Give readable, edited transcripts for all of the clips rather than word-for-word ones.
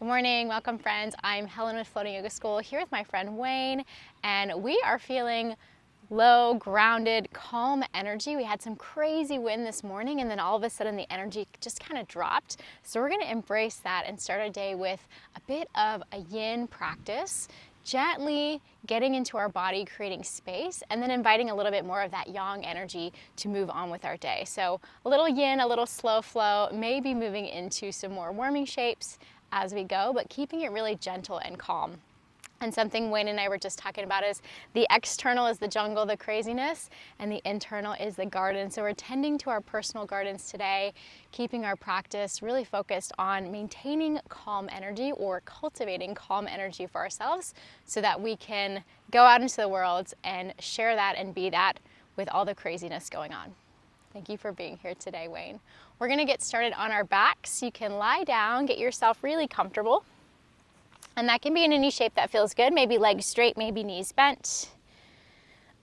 Good morning, welcome friends. I'm Helen with Floating Yoga School here with my friend Wayne, and we are feeling low, grounded, calm energy. We had some crazy wind this morning and then all of a sudden the energy just kind of dropped. So we're gonna embrace that and start our day with a bit of a yin practice, gently getting into our body, creating space, and then inviting a little bit more of that yang energy to move on with our day. So a little yin, a little slow flow, maybe moving into some more warming shapes as we go, but keeping it really gentle and calm. And something Wayne and I were just talking about is the external is the jungle, the craziness, and the internal is the garden. So we're tending to our personal gardens today, keeping our practice really focused on maintaining calm energy or cultivating calm energy for ourselves so that we can go out into the world and share that and be that with all the craziness going on. Thank you for being here today, Wayne. We're gonna get started on our backs. You can lie down, get yourself really comfortable. And that can be in any shape that feels good. Maybe legs straight, maybe knees bent.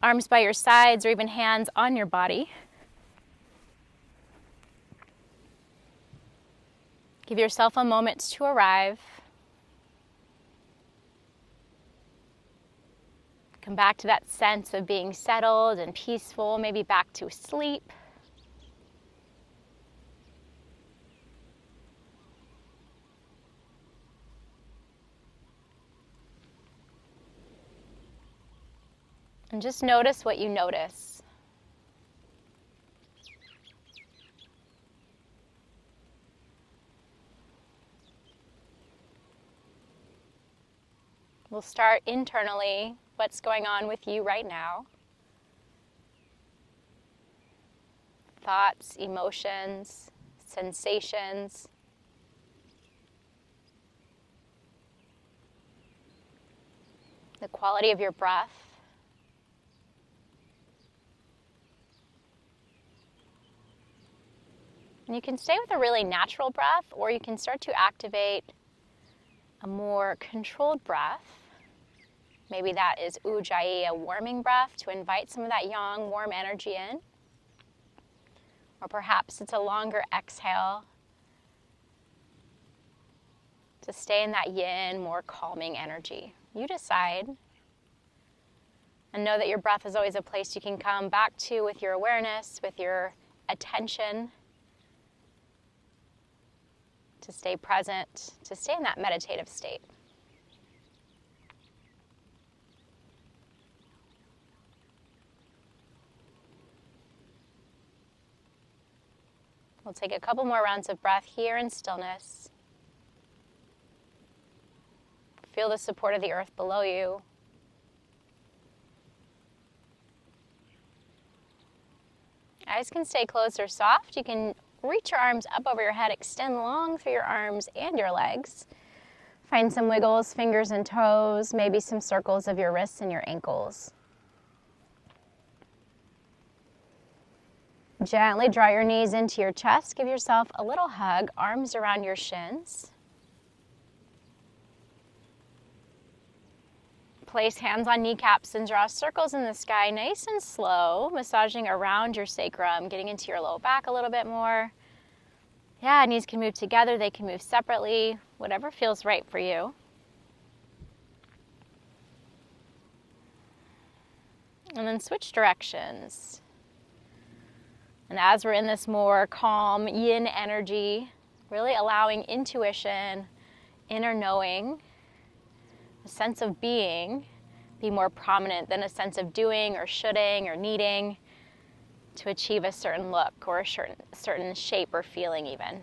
Arms by your sides or even hands on your body. Give yourself a moment to arrive. Come back to that sense of being settled and peaceful, maybe back to sleep. And just notice what you notice. We'll start internally. What's going on with you right now? Thoughts, emotions, sensations. The quality of your breath. And you can stay with a really natural breath, or you can start to activate a more controlled breath. Maybe that is ujjayi, a warming breath to invite some of that yang, warm energy in. Or perhaps it's a longer exhale to stay in that yin, more calming energy. You decide. And know that your breath is always a place you can come back to with your awareness, with your attention. To stay present, to stay in that meditative state. We'll take a couple more rounds of breath here in stillness. Feel the support of the earth below you. Eyes can stay closed or soft. You can reach your arms up over your head, extend long through your arms and your legs. Find some wiggles, fingers and toes, maybe some circles of your wrists and your ankles. Gently draw your knees into your chest. Give yourself a little hug, arms around your shins. Place hands on kneecaps and draw circles in the sky, nice and slow, massaging around your sacrum, getting into your low back a little bit more. Yeah, knees can move together, they can move separately, whatever feels right for you. And then switch directions. And as we're in this more calm yin energy, really allowing intuition, inner knowing, a sense of being be more prominent than a sense of doing or shoulding or needing to achieve a certain look or a certain shape or feeling even.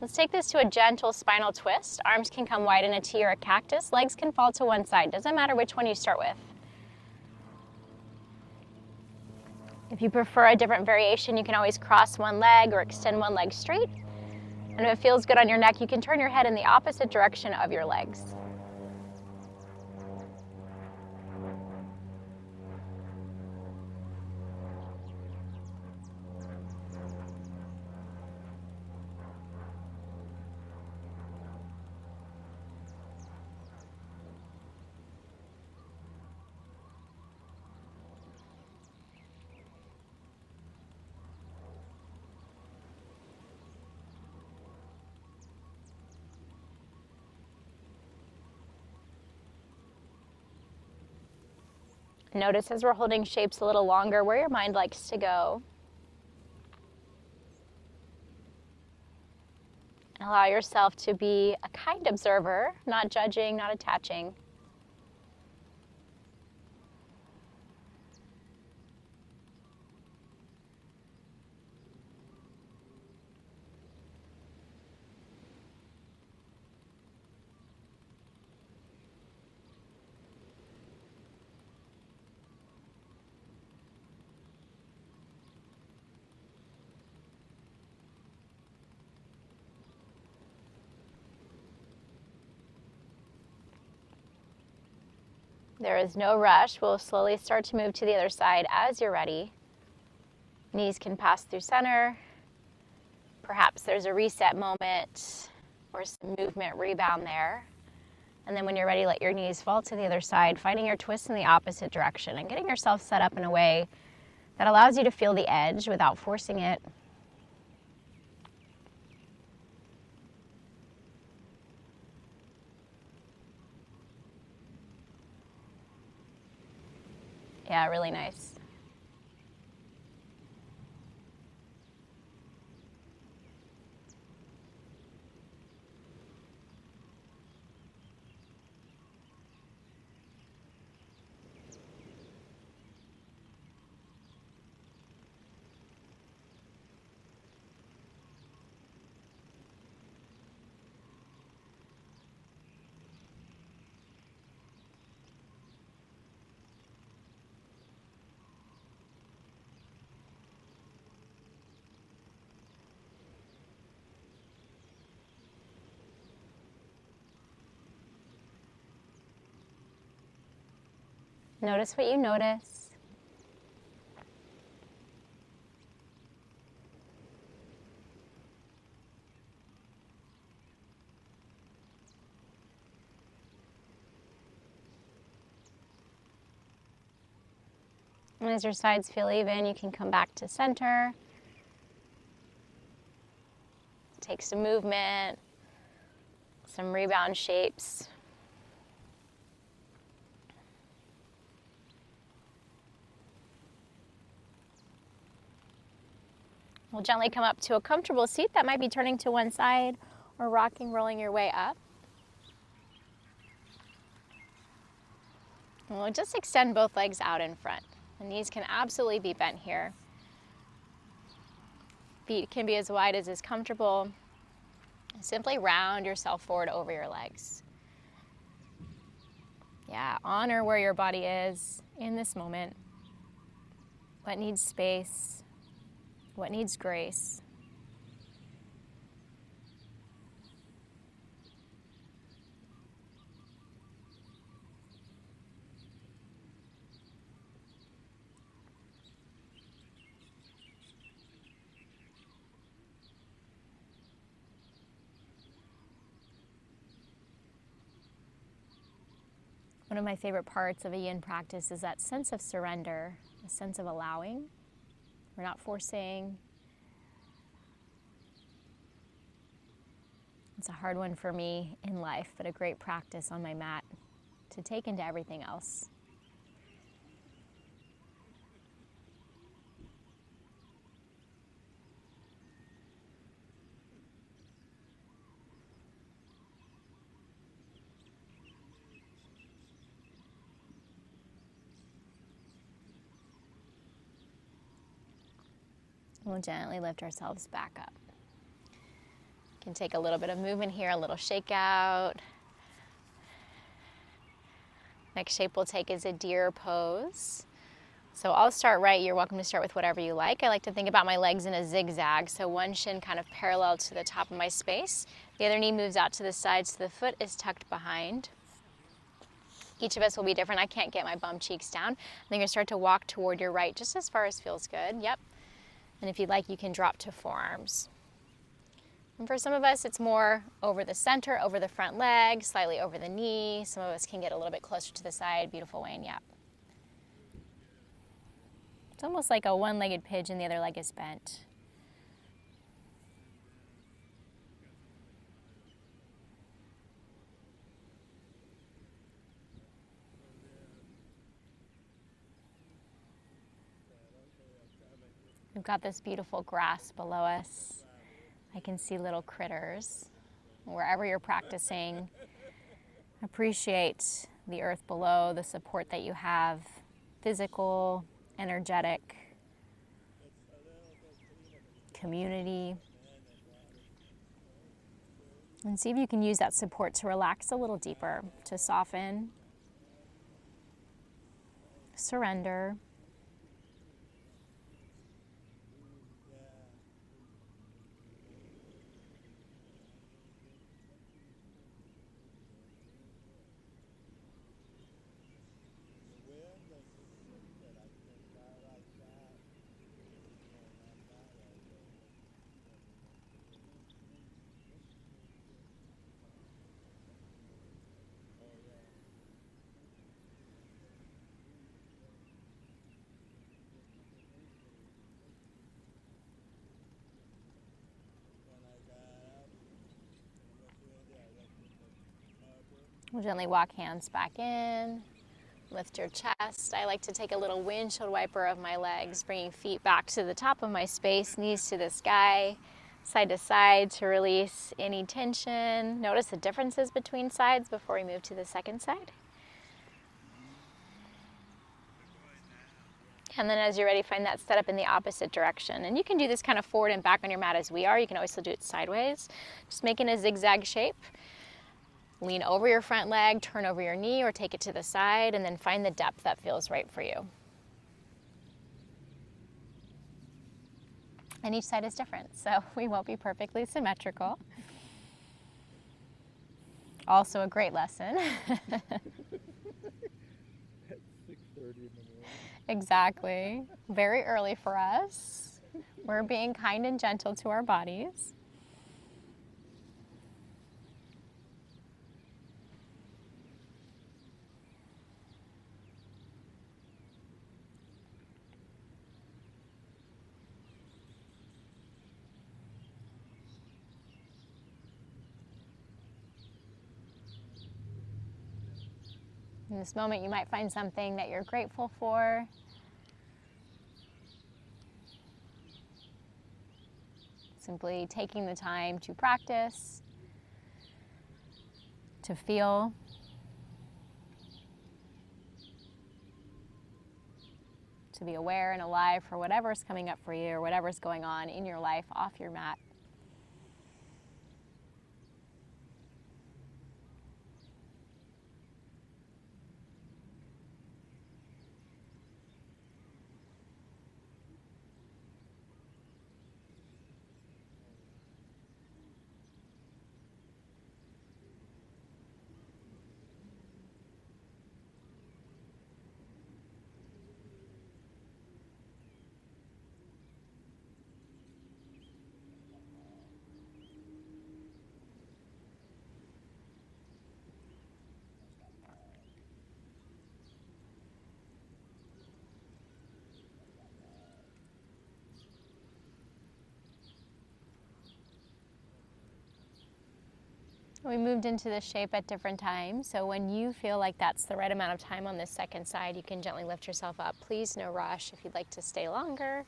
Let's take this to a gentle spinal twist. Arms can come wide in a T or a cactus. Legs can fall to one side. Doesn't matter which one you start with. If you prefer a different variation, you can always cross one leg or extend one leg straight. And if it feels good on your neck, you can turn your head in the opposite direction of your legs. Notice as we're holding shapes a little longer where your mind likes to go. And allow yourself to be a kind observer, not judging, not attaching. There is no rush. We'll slowly start to move to the other side as you're ready. Knees can pass through center. Perhaps there's a reset moment or some movement rebound there. And then when you're ready, let your knees fall to the other side, finding your twist in the opposite direction and getting yourself set up in a way that allows you to feel the edge without forcing it. Yeah, really nice. Notice what you notice. And as your sides feel even, you can come back to center. Take some movement, some rebound shapes. We'll gently come up to a comfortable seat that might be turning to one side or rocking, rolling your way up. And we'll just extend both legs out in front. The knees can absolutely be bent here. Feet can be as wide as is comfortable. Simply round yourself forward over your legs. Yeah, honor where your body is in this moment. What needs space? What needs grace? One of my favorite parts of a yin practice is that sense of surrender, a sense of allowing. We're not forcing. It's a hard one for me in life, but a great practice on my mat to take into everything else. We'll gently lift ourselves back up. Can take a little bit of movement here, a little shake out. Next shape we'll take is a deer pose. So I'll start right. You're welcome to start with whatever you like. I like to think about my legs in a zigzag. So one shin kind of parallel to the top of my space. The other knee moves out to the side so the foot is tucked behind. Each of us will be different. I can't get my bum cheeks down. And then you're going to start to walk toward your right just as far as feels good. Yep. And if you'd like, you can drop to forearms. And for some of us, it's more over the center, over the front leg, slightly over the knee. Some of us can get a little bit closer to the side. Beautiful, Wayne, yeah. It's almost like a one-legged pigeon, the other leg is bent. We've got this beautiful grass below us. I can see little critters. Wherever you're practicing, appreciate the earth below, the support that you have, physical, energetic, community. And see if you can use that support to relax a little deeper, to soften, surrender. We'll gently walk hands back in, lift your chest. I like to take a little windshield wiper of my legs, bringing feet back to the top of my space, knees to the sky, side to side to release any tension. Notice the differences between sides before we move to the second side. And then as you're ready, find that set up in the opposite direction. And you can do this kind of forward and back on your mat as we are. You can also do it sideways, just making a zigzag shape. Lean over your front leg, turn over your knee, or take it to the side, and then find the depth that feels right for you. And each side is different, so we won't be perfectly symmetrical. Also a great lesson. At 6:30 in the morning. Exactly. Very early for us. We're being kind and gentle to our bodies. In this moment, you might find something that you're grateful for. Simply taking the time to practice, to feel, to be aware and alive for whatever's coming up for you or whatever's going on in your life off your mat. We moved into this shape at different times, so when you feel like that's the right amount of time on this second side, you can gently lift yourself up. Please, no rush if you'd like to stay longer.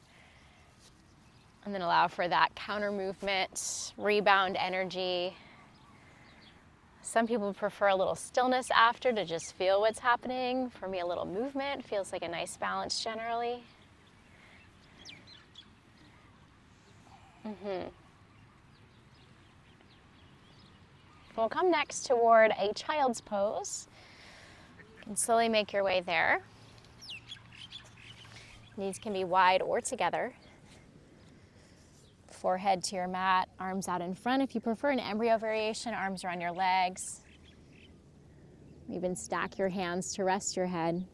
And then allow for that counter movement, rebound energy. Some people prefer a little stillness after to just feel what's happening. For me, a little movement feels like a nice balance generally. We'll come next toward a child's pose. You can slowly make your way there. Knees can be wide or together. Forehead to your mat, arms out in front. If you prefer an embryo variation, arms around your legs. Even stack your hands to rest your head.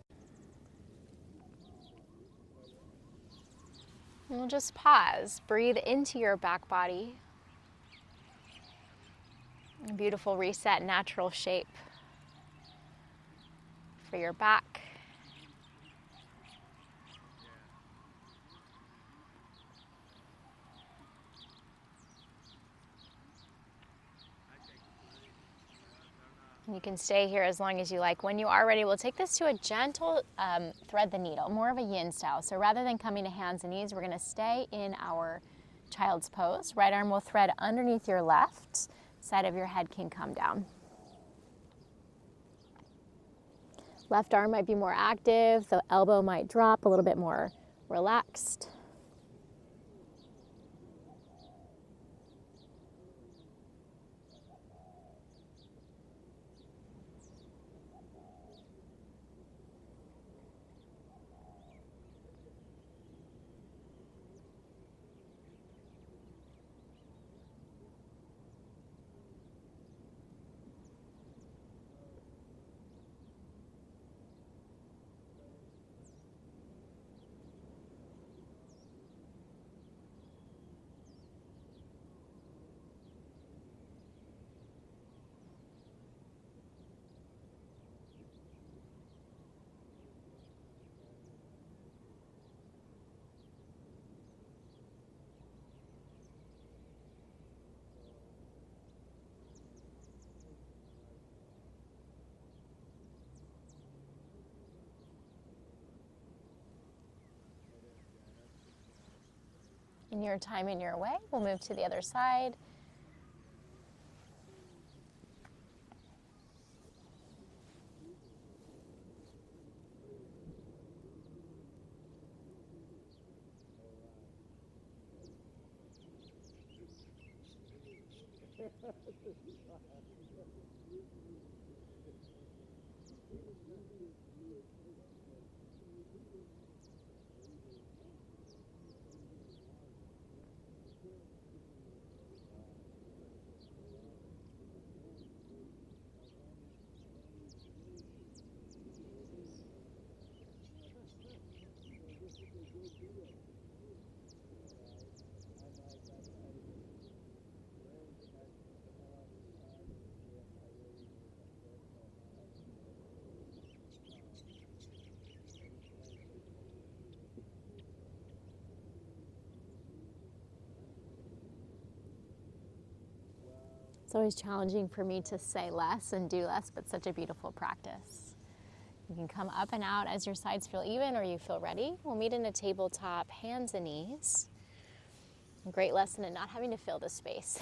And we'll just pause. Breathe into your back body. A beautiful reset, natural shape for your back. You can stay here as long as you like. When you are ready, we'll take this to a gentle thread the needle, more of a yin style. So rather than coming to hands and knees, we're gonna stay in our child's pose. Right arm will thread underneath your left, side of your head can come down. Left arm might be more active, the elbow might drop a little bit more relaxed. In your time, in your way, we'll move to the other side. It's always challenging for me to say less and do less, but such a beautiful practice. You can come up and out as your sides feel even or you feel ready. We'll meet in a tabletop, hands and knees. A great lesson in not having to fill the space.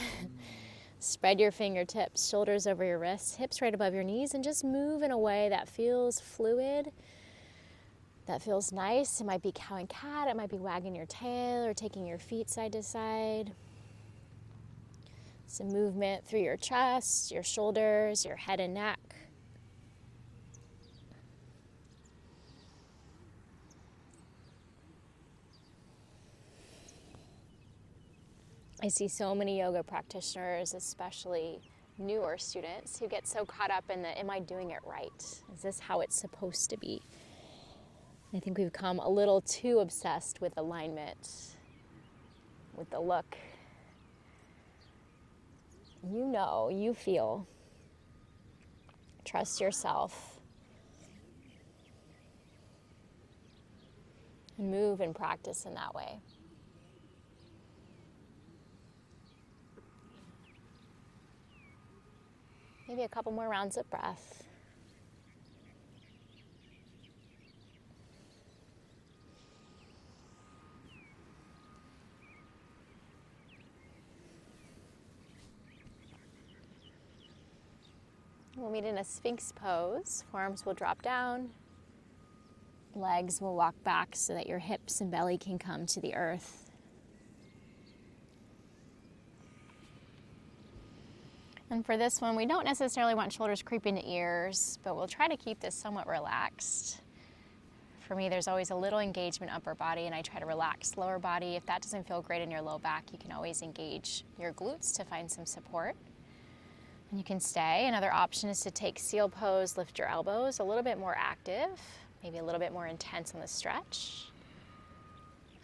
Spread your fingertips, shoulders over your wrists, hips right above your knees, and just move in a way that feels fluid, that feels nice. It might be cow and cat, it might be wagging your tail or taking your feet side to side. Some movement through your chest, your shoulders, your head and neck. I see so many yoga practitioners, especially newer students, who get so caught up in the, am I doing it right? Is this how it's supposed to be? I think we've become a little too obsessed with alignment, with the look. You know, you feel. Trust yourself. And move and practice in that way. Maybe a couple more rounds of breath. We'll meet in a Sphinx pose. Forearms will drop down. Legs will walk back so that your hips and belly can come to the earth. And for this one, we don't necessarily want shoulders creeping to ears, but we'll try to keep this somewhat relaxed. For me, there's always a little engagement upper body, and I try to relax lower body. If that doesn't feel great in your low back, you can always engage your glutes to find some support. And you can stay. Another option is to take seal pose, lift your elbows, a little bit more active, maybe a little bit more intense on the stretch.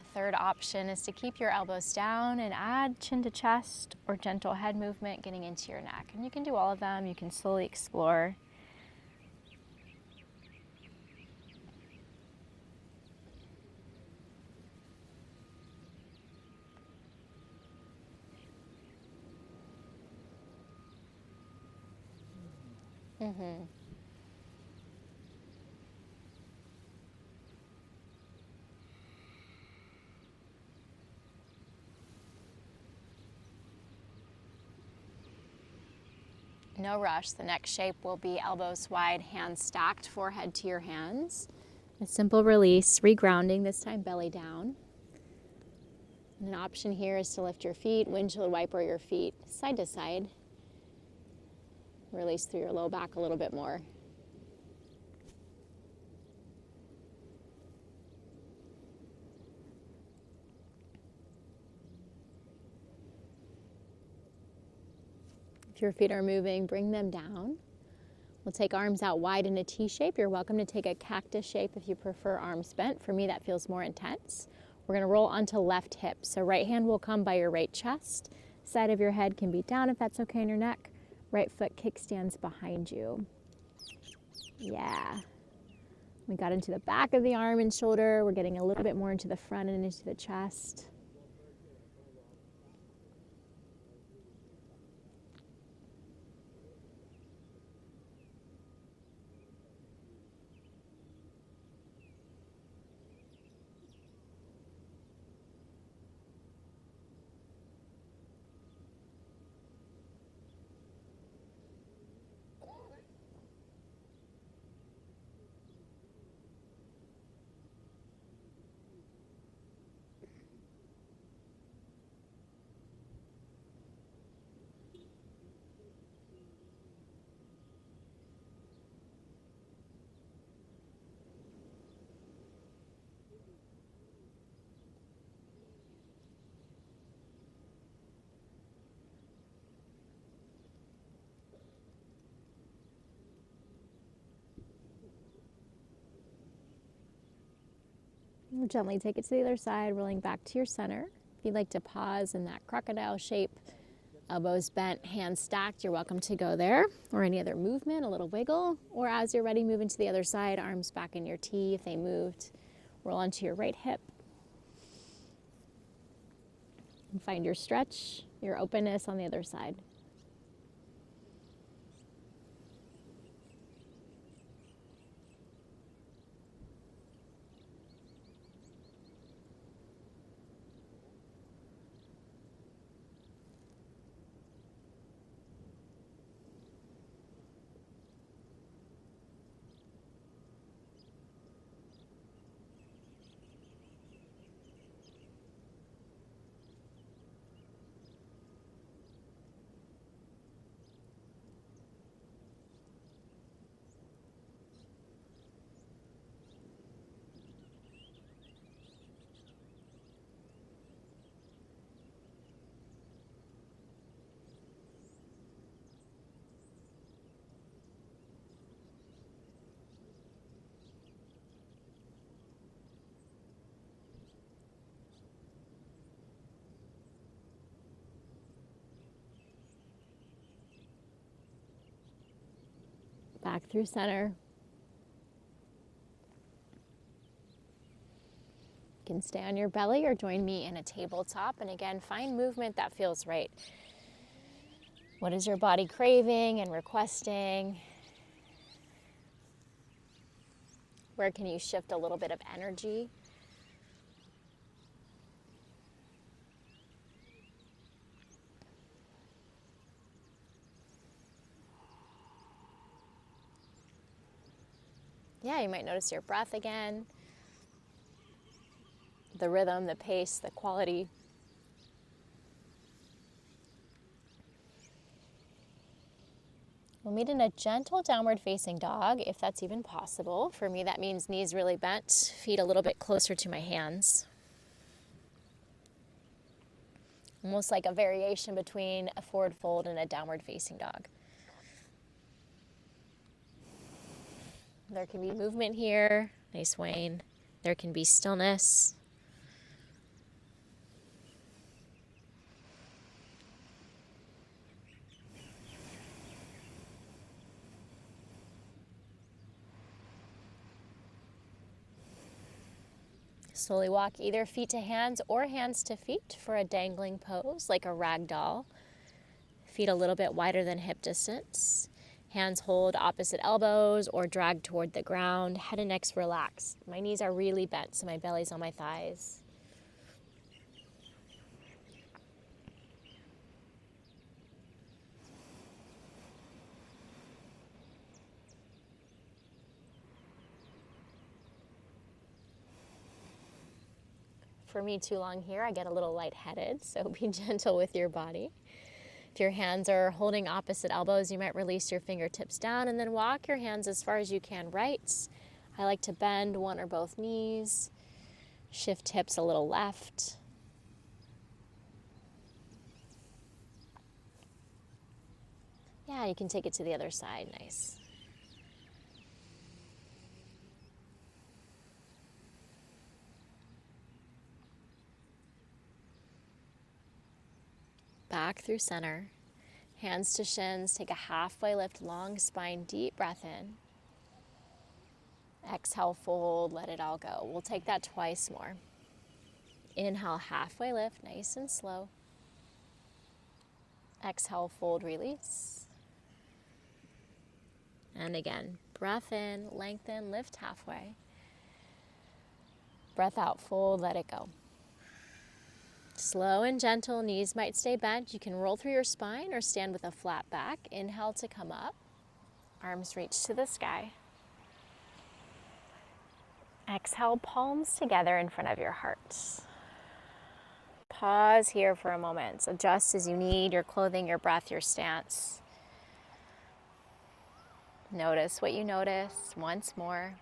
A third option is to keep your elbows down and add chin to chest or gentle head movement getting into your neck. And you can do all of them. You can slowly explore. Mm-hmm. No rush. The next shape will be elbows wide, hands stacked, forehead to your hands. A simple release, regrounding, this time belly down. And an option here is to lift your feet, windshield wiper your feet side to side. Release through your low back a little bit more. If your feet are moving, bring them down. We'll take arms out wide in a T shape. You're welcome to take a cactus shape if you prefer arms bent. For me, that feels more intense. We're going to roll onto left hip. So right hand will come by your right chest. Side of your head can be down if that's okay on your neck. Right foot kickstands behind you. Yeah. We got into the back of the arm and shoulder. We're getting a little bit more into the front and into the chest. Gently take it to the other side, rolling back to your center. If you'd like to pause in that crocodile shape, elbows bent, hands stacked, you're welcome to go there. Or any other movement, a little wiggle. Or as you're ready, move into the other side, arms back in your T if they moved. Roll onto your right hip. And find your stretch, your openness on the other side. Back through center. You can stay on your belly or join me in a tabletop. And again, find movement that feels right. What is your body craving and requesting? Where can you shift a little bit of energy? Yeah, you might notice your breath again, the rhythm, the pace, the quality. We'll meet in a gentle downward facing dog, if that's even possible. For me, that means knees really bent, feet a little bit closer to my hands. Almost like a variation between a forward fold and a downward facing dog. There can be movement here. Nice, Wayne. There can be stillness. Slowly walk either feet to hands or hands to feet for a dangling pose, like a rag doll. Feet a little bit wider than hip distance. Hands hold opposite elbows or drag toward the ground. Head and neck's relaxed. My knees are really bent, so my belly's on my thighs. For me, too long here, I get a little lightheaded, so be gentle with your body. If your hands are holding opposite elbows, you might release your fingertips down and then walk your hands as far as you can right. I like to bend one or both knees, shift hips a little left. Yeah, you can take it to the other side. Nice. Back through center. Hands to shins. Take a halfway lift, long spine, deep breath in. Exhale, fold, let it all go. We'll take that twice more. Inhale, halfway lift, nice and slow. Exhale, fold, release. And again, breath in, lengthen, lift halfway. Breath out, fold, let it go. Slow and gentle, knees might stay bent. You can roll through your spine or stand with a flat back. Inhale to come up. Arms reach to the sky. Exhale, palms together in front of your heart. Pause here for a moment. Adjust as you need, your clothing, your breath, your stance. Notice what you notice once more.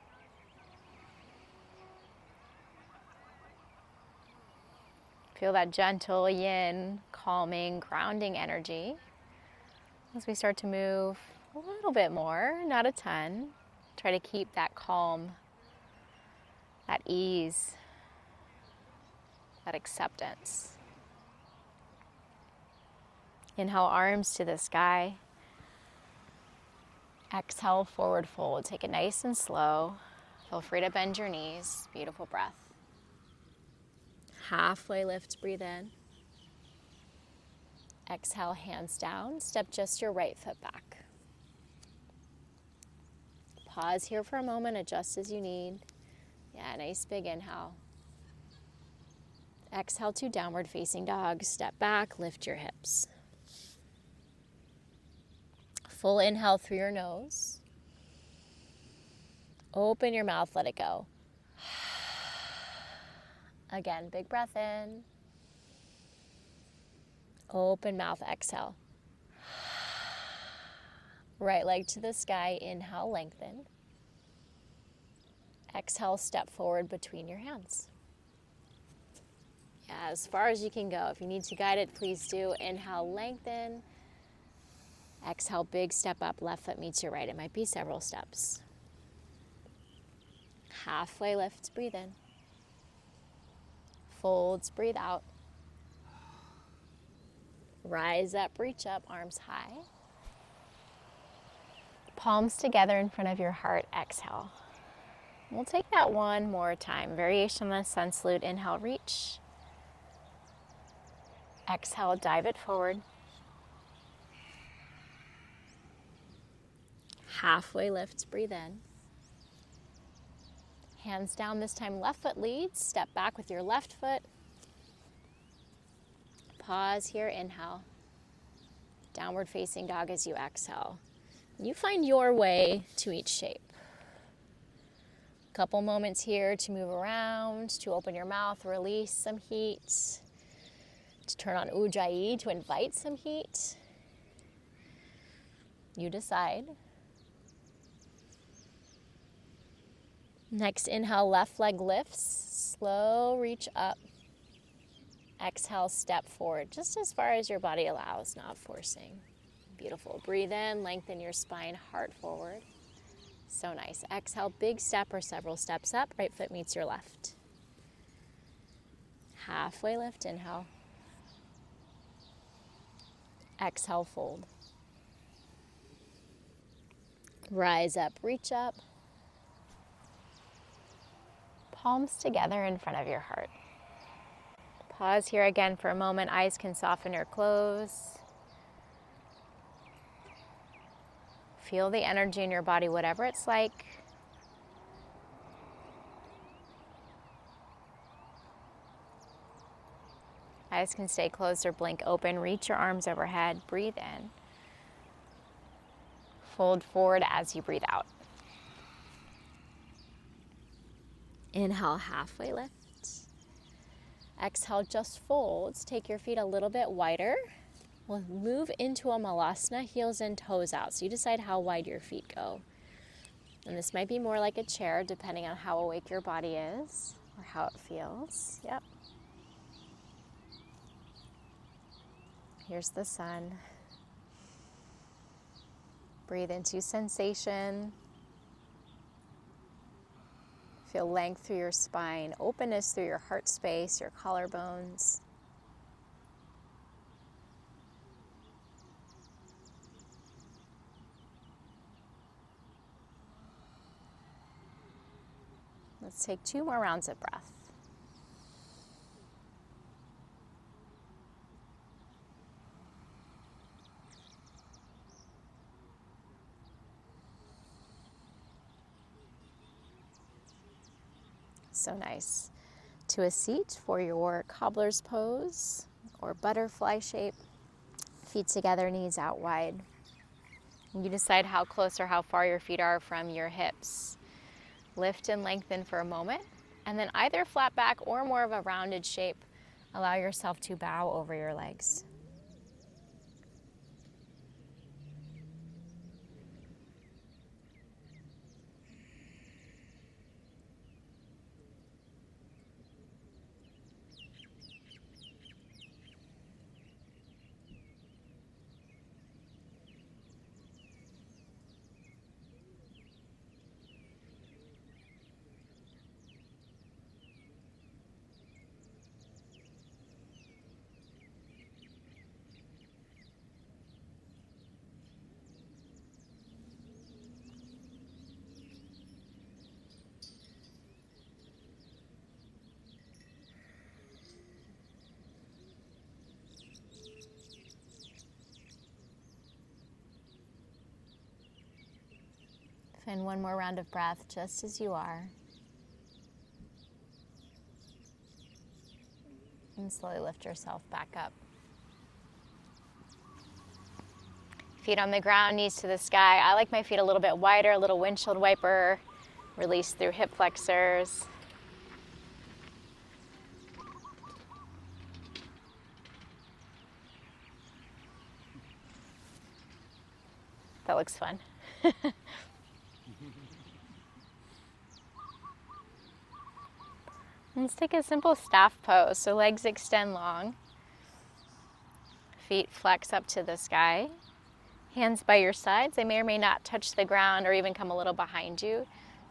Feel that gentle yin, calming, grounding energy. As we start to move a little bit more, not a ton, try to keep that calm, that ease, that acceptance. Inhale, arms to the sky. Exhale, forward fold. Take it nice and slow. Feel free to bend your knees. Beautiful breath. Halfway lift, breathe in. Exhale, hands down. Step just your right foot back. Pause here for a moment. Adjust as you need. Yeah, nice big inhale. Exhale to downward facing dog. Step back, lift your hips. Full inhale through your nose. Open your mouth, let it go. Again, big breath in. Open mouth, exhale. Right leg to the sky, inhale, lengthen. Exhale, step forward between your hands. Yeah, as far as you can go. If you need to guide it, please do. Inhale, lengthen. Exhale, big step up, left foot meets your right. It might be several steps. Halfway lift, breathe in. Folds, breathe out. Rise up, reach up, arms high. Palms together in front of your heart, exhale. We'll take that one more time. Variation on the sun salute. Inhale, reach. Exhale, dive it forward. Halfway lift, breathe in. Hands down, this time left foot leads. Step back with your left foot. Pause here, inhale. Downward facing dog as you exhale. You find your way to each shape. Couple moments here to move around, to open your mouth, release some heat, to turn on ujjayi, to invite some heat. You decide. Next inhale, left leg lifts, slow reach up. Exhale, step forward, just as far as your body allows, not forcing. Beautiful. Breathe in, lengthen your spine, heart forward. So nice. Exhale, big step or several steps up. Right foot meets your left. Halfway lift, inhale. Exhale, fold. Rise up, reach up. Palms together in front of your heart. Pause here again for a moment. Eyes can soften or close. Feel the energy in your body, whatever it's like. Eyes can stay closed or blink open. Reach your arms overhead. Breathe in. Fold forward as you breathe out. Inhale, halfway lift. Exhale, just folds. Take your feet a little bit wider. We'll move into a malasana, heels in, toes out. So you decide how wide your feet go. And this might be more like a chair, depending on how awake your body is or how it feels. Yep. Here's the sun. Breathe into sensation. Feel length through your spine, openness through your heart space, your collarbones. Let's take 2 more rounds of breath. So nice. To a seat for your cobbler's pose or butterfly shape. Feet together, knees out wide. You decide how close or how far your feet are from your hips. Lift and lengthen for a moment, and then either flat back or more of a rounded shape. Allow yourself to bow over your legs. Find one more round of breath just as you are. And slowly lift yourself back up. Feet on the ground, knees to the sky. I like my feet a little bit wider, a little windshield wiper. Release through hip flexors. That looks fun. Let's take a simple staff pose. So legs extend long. Feet flex up to the sky. Hands by your sides. They may or may not touch the ground or even come a little behind you.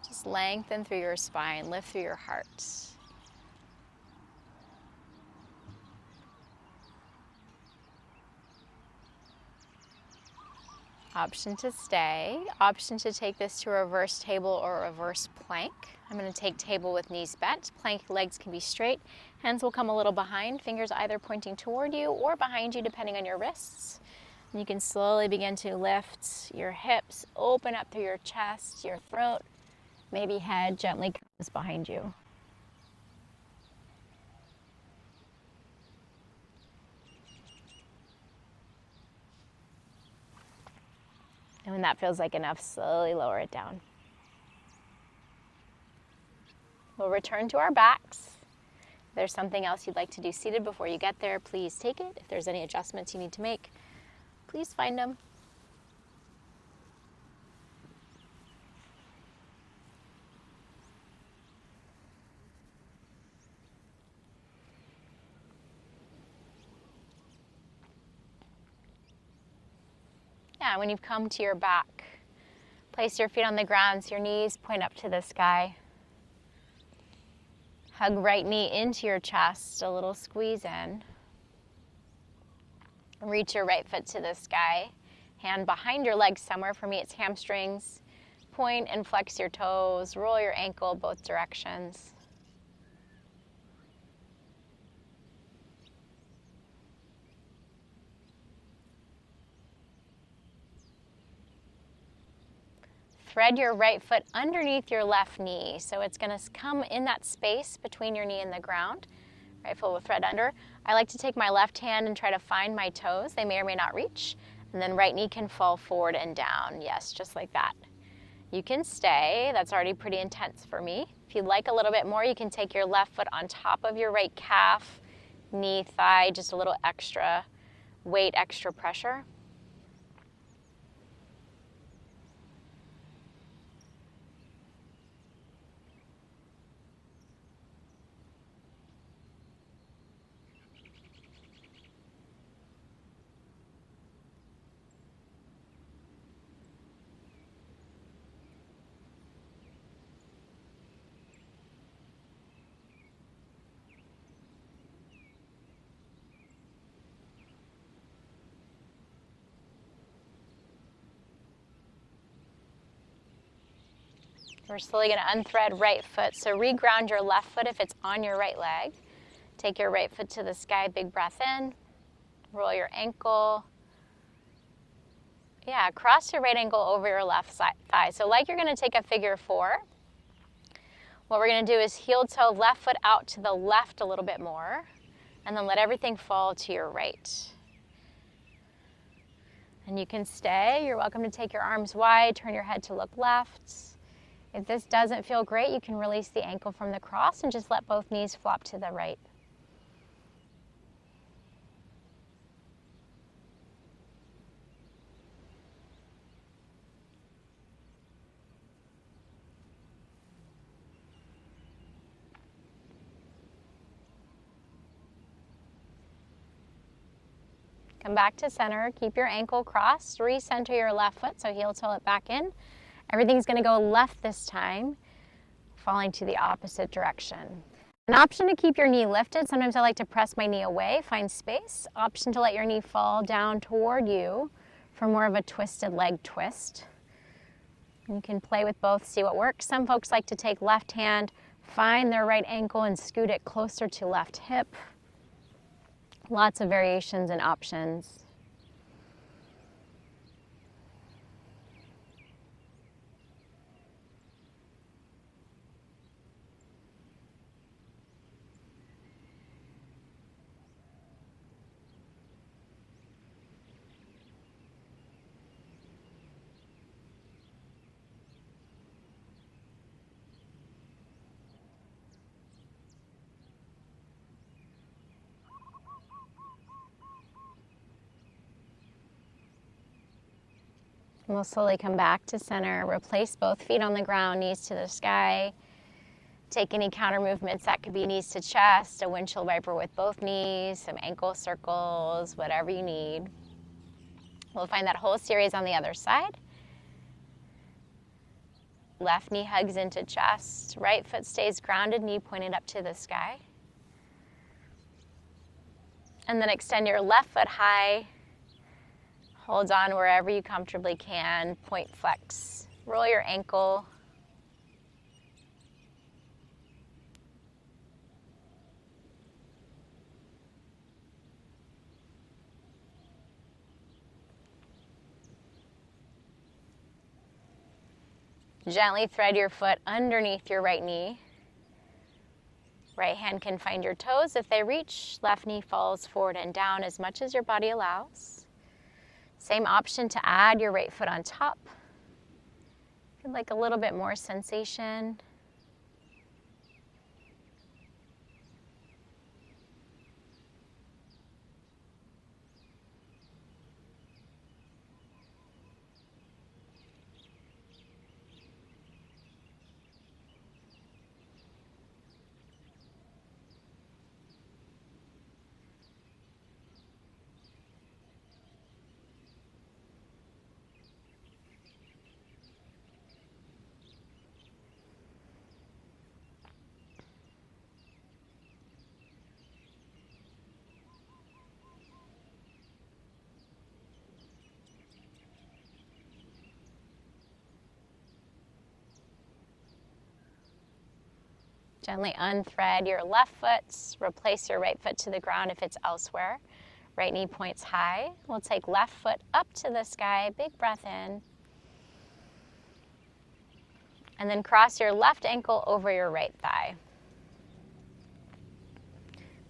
Just lengthen through your spine. Lift through your heart. Option to stay. Option to take this to a reverse table or a reverse plank. I'm going to take table with knees bent. Plank legs can be straight. Hands will come a little behind. Fingers either pointing toward you or behind you depending on your wrists. And you can slowly begin to lift your hips, open up through your chest, your throat. Maybe head gently comes behind you. And when that feels like enough, slowly lower it down. We'll return to our backs. If there's something else you'd like to do seated before you get there, please take it. If there's any adjustments you need to make, please find them. Yeah, when you've come to your back, place your feet on the ground so your knees point up to the sky. Hug right knee into your chest, a little squeeze in. Reach your right foot to the sky. Hand behind your leg somewhere. For me, it's hamstrings. Point and flex your toes. Roll your ankle both directions. thread your right foot underneath your left knee. So it's going to come in that space between your knee and the ground. Right foot will thread under. I like to take my left hand and try to find my toes. They may or may not reach. And then right knee can fall forward and down. Yes, just like that. You can stay. That's already pretty intense for me. If you'd like a little bit more, you can take your left foot on top of your right calf, knee, thigh, just a little extra weight, extra pressure. We're slowly going to unthread right foot. So reground your left foot if it's on your right leg. Take your right foot to the sky, big breath in. Roll your ankle. Yeah, cross your right ankle over your left thigh. So like you're going to take a figure four. What we're going to do is heel toe left foot out to the left a little bit more. And then let everything fall to your right. And you can stay. You're welcome to take your arms wide, turn your head to look left. If this doesn't feel great, you can release the ankle from the cross and just let both knees flop to the right. Come back to center. Keep your ankle crossed. Recenter your left foot, so heel toe it back in. Everything's going to go left this time, falling to the opposite direction. An option to keep your knee lifted. Sometimes I like to press my knee away, find space. Option to let your knee fall down toward you for more of a twisted leg twist. You can play with both, see what works. Some folks like to take left hand, find their right ankle and scoot it closer to left hip. Lots of variations and options. And we'll slowly come back to center, replace both feet on the ground, knees to the sky. Take any counter movements. That could be knees to chest, a windshield wiper with both knees, some ankle circles, whatever you need. We'll find that whole series on the other side. Left knee hugs into chest, right foot stays grounded, knee pointed up to the sky. And then extend your left foot high. Hold on wherever you comfortably can. Point flex. Roll your ankle. Gently thread your foot underneath your right knee. Right hand can find your toes if they reach. Left knee falls forward and down as much as your body allows. Same option to add your right foot on top. If you'd like a little bit more sensation. Gently unthread your left foot. Replace your right foot to the ground if it's elsewhere. Right knee points high. We'll take left foot up to the sky. Big breath in. And then cross your left ankle over your right thigh.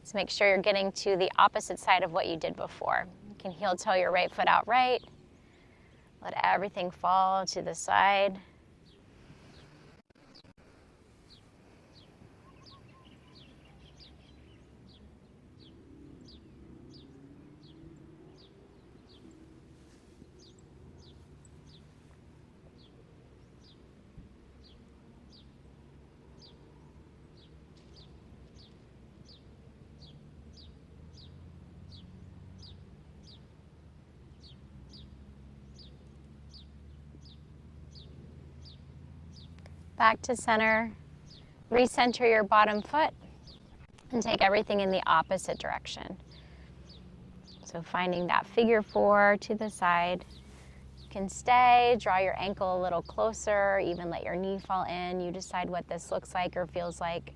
So make sure you're getting to the opposite side of what you did before. You can heel toe your right foot out right. Let everything fall to the side. Back to center. Recenter your bottom foot and take everything in the opposite direction. So finding that figure 4 to the side. You can stay, draw your ankle a little closer, even let your knee fall in. You decide what this looks like or feels like.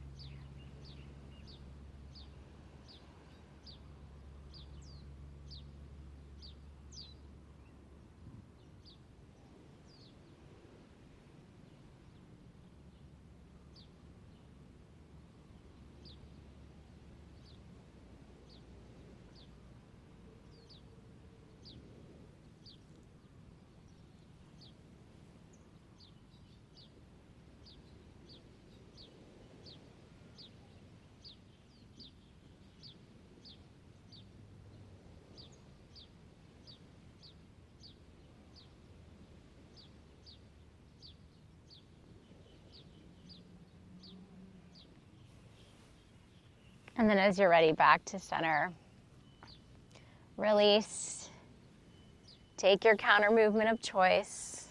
And then as you're ready, back to center. Release. Take your counter movement of choice.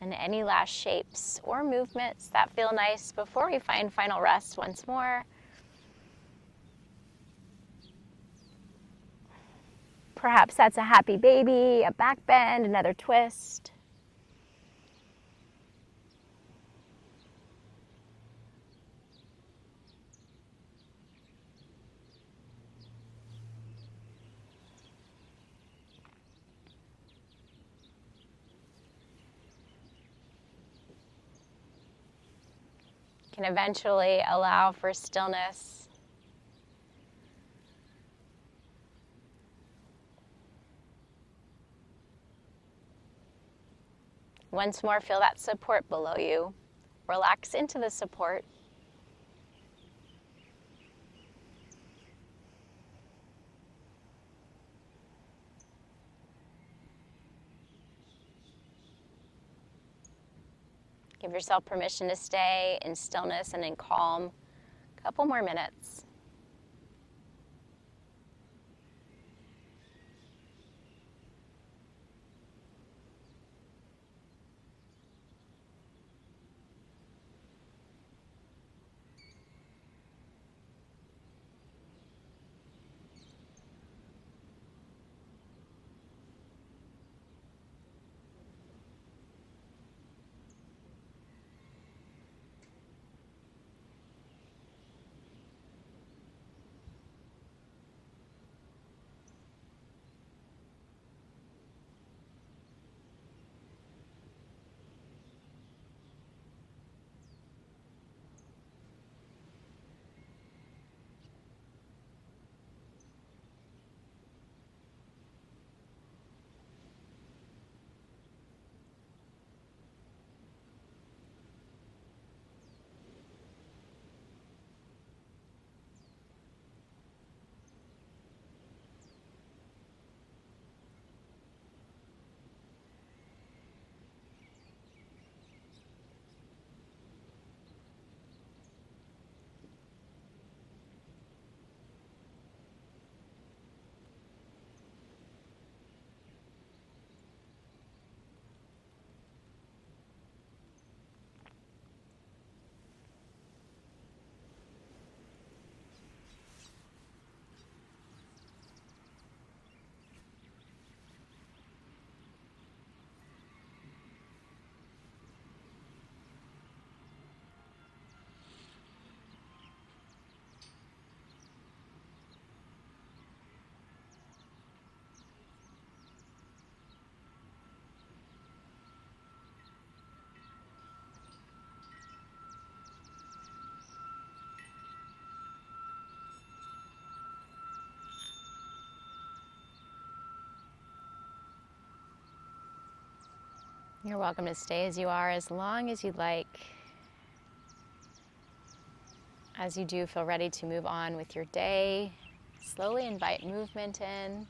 And any last shapes or movements that feel nice before we find final rest once more. Perhaps that's a happy baby, a back bend, another twist. Can eventually allow for stillness. Once more, feel that support below you. Relax into the support. Give yourself permission to stay in stillness and in calm. A couple more minutes. You're welcome to stay as you are as long as you'd like. As you do feel ready to move on with your day, slowly invite movement in,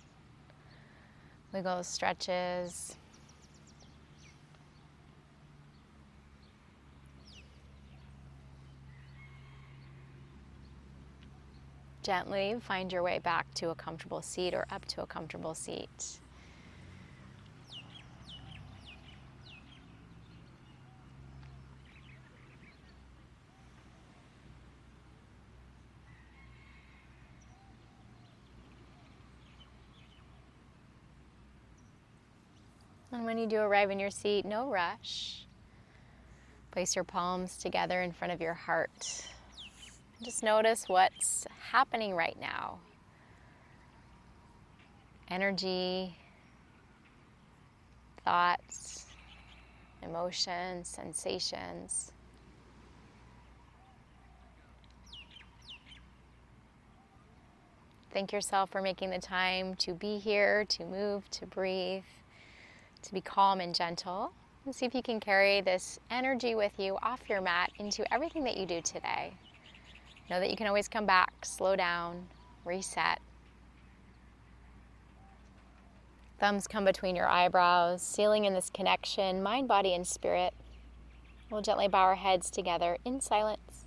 wiggle stretches. Gently find your way back to a comfortable seat or up to a comfortable seat. And when you do arrive in your seat, no rush. Place your palms together in front of your heart. Just notice what's happening right now. Energy, thoughts, emotions, sensations. Thank yourself for making the time to be here, to move, to breathe, to be calm and gentle. And see if you can carry this energy with you off your mat into everything that you do today. Know that you can always come back, slow down, reset. Thumbs come between your eyebrows, sealing in this connection, mind, body, and spirit. We'll gently bow our heads together in silence.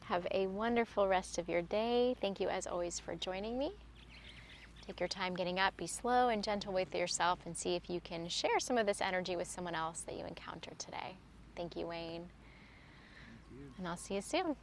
Have a wonderful rest of your day. Thank you as always for joining me. Take your time getting up, be slow and gentle with yourself, and see if you can share some of this energy with someone else that you encountered today. Thank you, Wayne. Thank you. And I'll see you soon.